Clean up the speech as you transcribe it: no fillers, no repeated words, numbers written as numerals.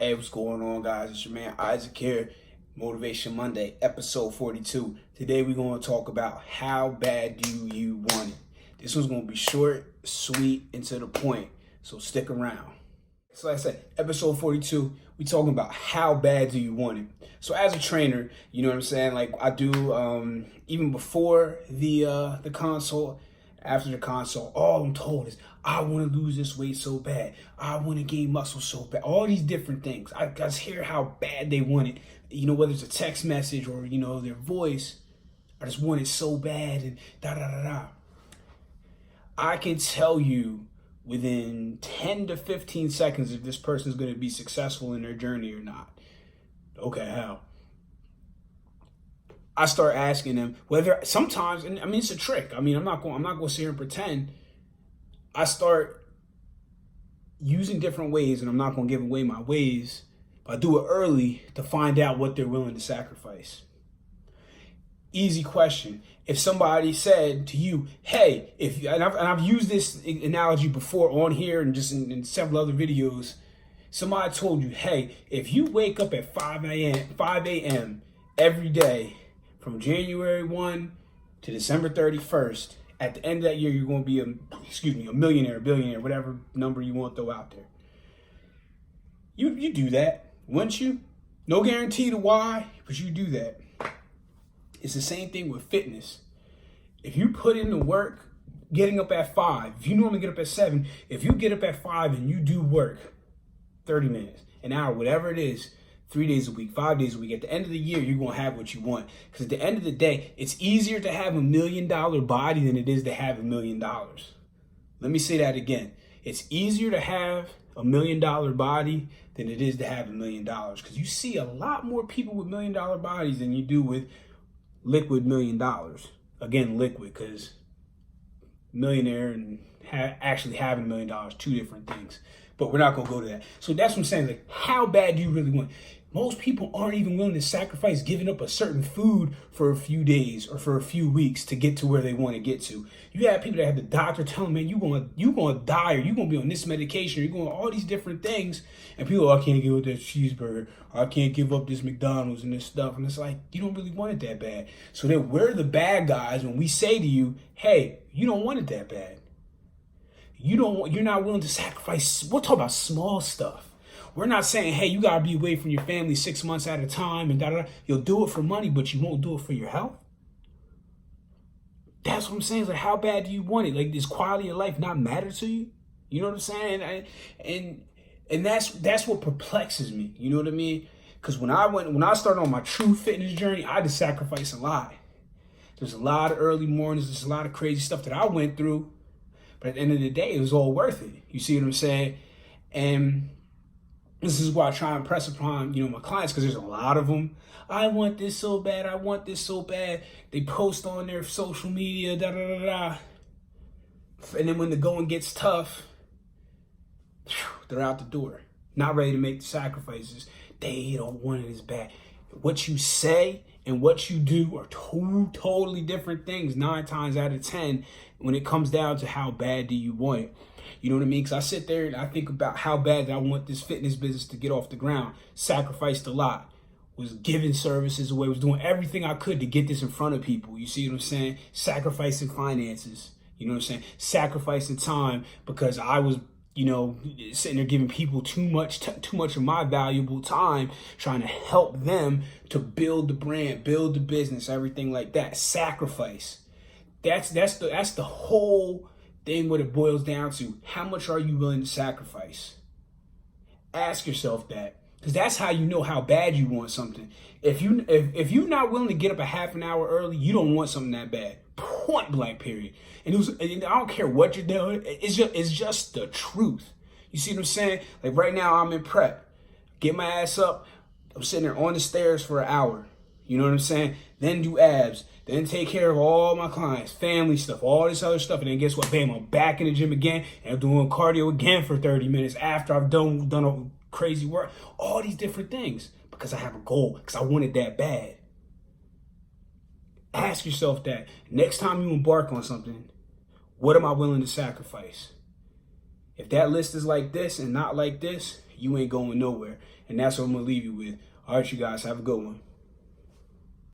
Hey, what's going on, guys? It's your man Isaac here. Motivation Monday, episode 42. Today we're going to talk about how bad do you want it. This one's going to be short, sweet, and to the point. So stick around. So like I said, episode 42, we talking about how bad do you want it. So as a trainer, you know what I'm saying? Like I do, even before the consult, after the consult, all I'm told is I want to lose this weight so bad. I want to gain muscle so bad. All these different things. I just hear how bad they want it. You know, whether it's a text message or, you know, their voice. I just want it so bad and da-da-da-da. I can tell you within 10 to 15 seconds if this person is going to be successful in their journey or not. Okay, how? I start asking them whether sometimes, and I mean, it's a trick. I mean, I'm not going to sit here and pretend. I start using different ways, and I'm not going to give away my ways, but I do it early to find out what they're willing to sacrifice. Easy question. If somebody said to you, hey, and I've used this analogy before on here and just in several other videos, somebody told you, hey, if you wake up at 5 a.m. every day, from January 1 to December 31st, at the end of that year, you're going to be a millionaire, billionaire, whatever number you want to throw out there. You do that, wouldn't you? No guarantee to why, but you do that. It's the same thing with fitness. If you put in the work, getting up at 5, if you normally get up at 7, if you get up at 5 and you do work 30 minutes, an hour, whatever it is, 3 days a week, 5 days a week, at the end of the year, you're going to have what you want. Because at the end of the day, it's easier to have $1 million body than it is to have $1 million. Let me say that again. It's easier to have $1 million body than it is to have $1 million. Because you see a lot more people with $1 million bodies than you do with liquid $1 million. Again, liquid, because millionaire and actually having $1 million, two different things. But we're not going to go to that. So that's what I'm saying. Like, how bad do you really want? Most people aren't even willing to sacrifice giving up a certain food for a few days or for a few weeks to get to where they want to get to. You have people that have the doctor tell them, man, you're going to die, or you're going to be on this medication, or you're going to all these different things. And people, I can't give up that cheeseburger. I can't give up this McDonald's and this stuff. And it's like, you don't really want it that bad. So then we're the bad guys when we say to you, hey, you don't want it that bad. You're not willing to sacrifice. We'll talk about small stuff. We're not saying, hey, you got to be away from your family 6 months at a time and da-da-da. You'll do it for money, but you won't do it for your health. That's what I'm saying. It's like, how bad do you want it? Like, does quality of life not matter to you? You know what I'm saying? And that's what perplexes me. You know what I mean? Because when I started on my true fitness journey, I had to sacrifice a lot. There's a lot of early mornings. There's a lot of crazy stuff that I went through. But at the end of the day, it was all worth it. You see what I'm saying? And this is why I try and press upon, you know, my clients, because there's a lot of them. I want this so bad. I want this so bad. They post on their social media, da-da-da-da. And then when the going gets tough, they're out the door. Not ready to make the sacrifices. They don't want it as bad. What you say and what you do are two totally different things 9 times out of 10 when it comes down to how bad do you want it. You know what I mean? Because I sit there and I think about how bad I want this fitness business to get off the ground. Sacrificed a lot. Was giving services away. Was doing everything I could to get this in front of people. You see what I'm saying? Sacrificing finances. You know what I'm saying? Sacrificing time because I was, you know, sitting there giving people too much of my valuable time, trying to help them to build the brand, build the business, everything like that. Sacrifice. That's the whole thing. What it boils down to: how much are you willing to sacrifice? Ask yourself that, because that's how you know how bad you want something. If you're not willing to get up a half an hour early, you don't want something that bad. Point blank, period. And I don't care what you're doing. It's just the truth. You see what I'm saying? Like right now, I'm in prep. Get my ass up. I'm sitting there on the stairs for an hour. You know what I'm saying? Then do abs. Then take care of all my clients, family stuff, all this other stuff. And then guess what? Bam, I'm back in the gym again. And I'm doing cardio again for 30 minutes after I've done a crazy work. All these different things because I have a goal, because I want it that bad. Ask yourself that. Next time you embark on something, what am I willing to sacrifice? If that list is like this and not like this, You ain't going nowhere. And that's what I'm going to leave you with. All right, you guys, have a good one.